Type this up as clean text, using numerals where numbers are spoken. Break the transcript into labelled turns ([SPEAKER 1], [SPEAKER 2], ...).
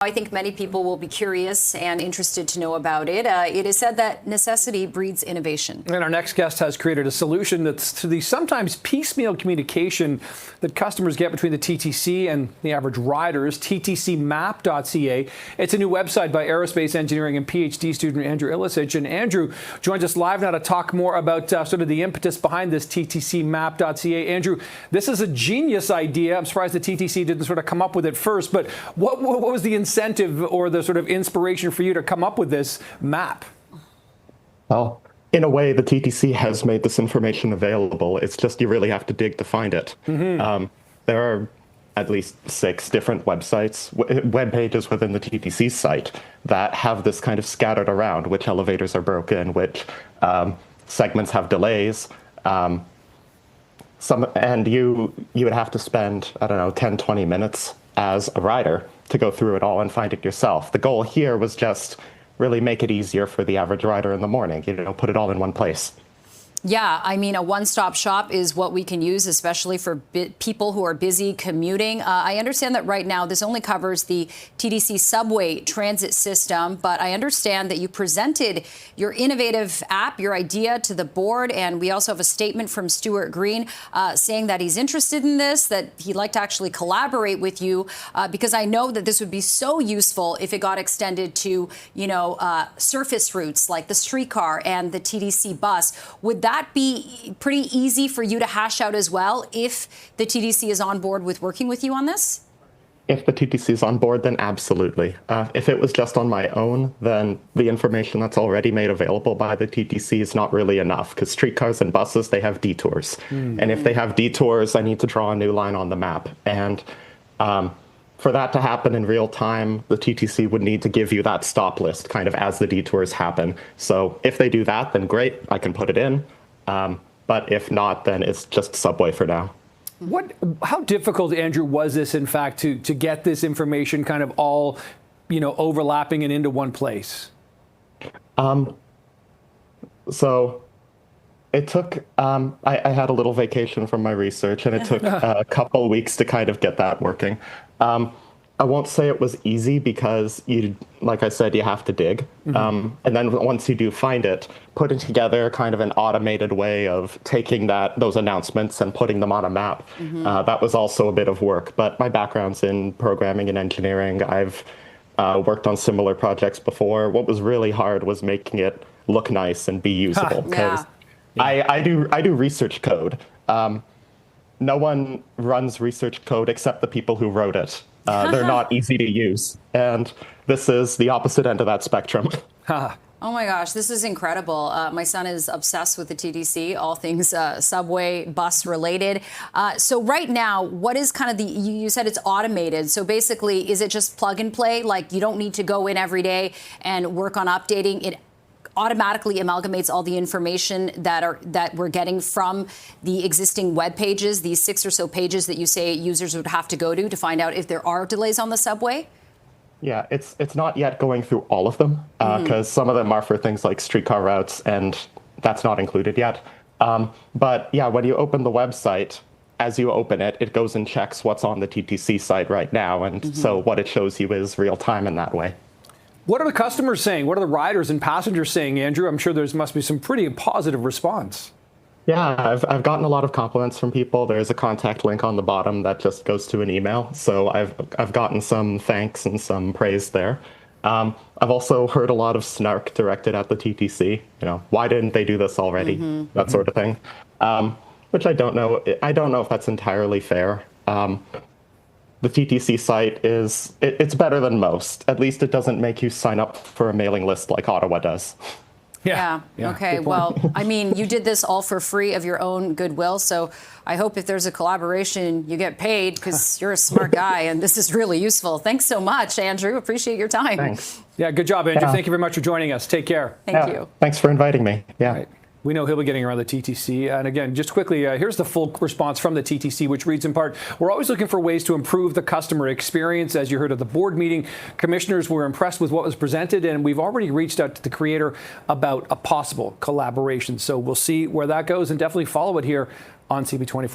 [SPEAKER 1] I think many people will be curious and interested to know about it. It is said that necessity breeds innovation.
[SPEAKER 2] And our next guest has created a solution that's to the sometimes piecemeal communication that customers get between the TTC and the average riders, TTCmap.ca. It's a new website by aerospace engineering and PhD student Andrew Ilersich. And Andrew joins us live now to talk more about sort of the impetus behind this TTCmap.ca. Andrew, this is a genius idea. I'm surprised the TTC didn't sort of come up with it first, but what was the incentive or the sort of inspiration for you to come up with this map?
[SPEAKER 3] Well, in a way, the TTC has made this information available. It's just you really have to dig to find it. There are at least 6 different websites, web pages within the TTC site that have this kind of scattered around, which elevators are broken, which segments have delays. And you would have to spend, I don't know, 10, 20 minutes as a rider to go through it all and find it yourself. The goal here was just really make it easier for the average rider in the morning, put it all in one place.
[SPEAKER 1] Yeah, I mean, a one-stop shop is what we can use, especially for people who are busy commuting. I understand that right now this only covers the TTC subway transit system, but I understand that you presented your innovative app, your idea to the board, and we also have a statement from Stuart Green saying that he's interested in this, that he'd like to actually collaborate with you, because I know that this would be so useful if it got extended to, surface routes like the streetcar and the TTC bus. Would that be pretty easy for you to hash out as well if the TTC is on board with working with you on this?
[SPEAKER 3] If the TTC is on board, then absolutely. If it was just on my own, then the information that's already made available by the TTC is not really enough, because streetcars and buses, they have detours. And if they have detours, I need to draw a new line on the map. And for that to happen in real time, the TTC would need to give you that stop list kind of as the detours happen. So if they do that, then great, I can put it in. But if not, then it's just subway for now.
[SPEAKER 2] How difficult, Andrew, was this, in fact, to get this information kind of all, overlapping and into one place?
[SPEAKER 3] So it took, I had a little vacation from my research, and it took a couple of weeks to kind of get that working. I won't say it was easy because, like I said, you have to dig. And then once you do find it, putting together kind of an automated way of taking those announcements and putting them on a map, that was also a bit of work. But my background's in programming and engineering. I've worked on similar projects before. What was really hard was making it look nice and be usable. Because I do research code. No one runs research code except the people who wrote it. They're not easy to use. And this is the opposite end of that spectrum.
[SPEAKER 1] Oh my gosh, this is incredible. My son is obsessed with the TTC, all things subway, bus related. So right now, what is kind of you said it's automated. So basically, is it just plug and play? Like you don't need to go in every day and work on updating it? Automatically amalgamates all the information that we're getting from the existing web pages, these 6 or so pages that you say users would have to go to find out if there are delays on the subway?
[SPEAKER 3] Yeah, it's not yet going through all of them, because some of them are for things like streetcar routes, and that's not included yet. But yeah, when you open the website, as you open it, it goes and checks what's on the TTC site right now. And so what it shows you is real time in that way.
[SPEAKER 2] What are the customers saying? What are the riders and passengers saying, Andrew? I'm sure there must be some pretty positive response.
[SPEAKER 3] Yeah, I've gotten a lot of compliments from people. There's a contact link on the bottom that just goes to an email. So I've gotten some thanks and some praise there. I've also heard a lot of snark directed at the TTC. Why didn't they do this already? That sort of thing. Which I don't know. I don't know if that's entirely fair. The TTC site it's better than most. At least it doesn't make you sign up for a mailing list like Ottawa does.
[SPEAKER 1] Yeah. Okay. Well, I mean, you did this all for free of your own goodwill. So I hope if there's a collaboration, you get paid, because you're a smart guy and this is really useful. Thanks so much, Andrew. Appreciate your time.
[SPEAKER 3] Thanks.
[SPEAKER 2] Yeah. Good job, Andrew. Thank you very much for joining us. Take care.
[SPEAKER 1] Thank you.
[SPEAKER 3] Thanks for inviting me. Yeah.
[SPEAKER 2] Right. We know he'll be getting around the TTC. And again, just quickly, here's the full response from the TTC, which reads in part, we're always looking for ways to improve the customer experience. As you heard at the board meeting, commissioners were impressed with what was presented, and we've already reached out to the creator about a possible collaboration. So we'll see where that goes, and definitely follow it here on CB24.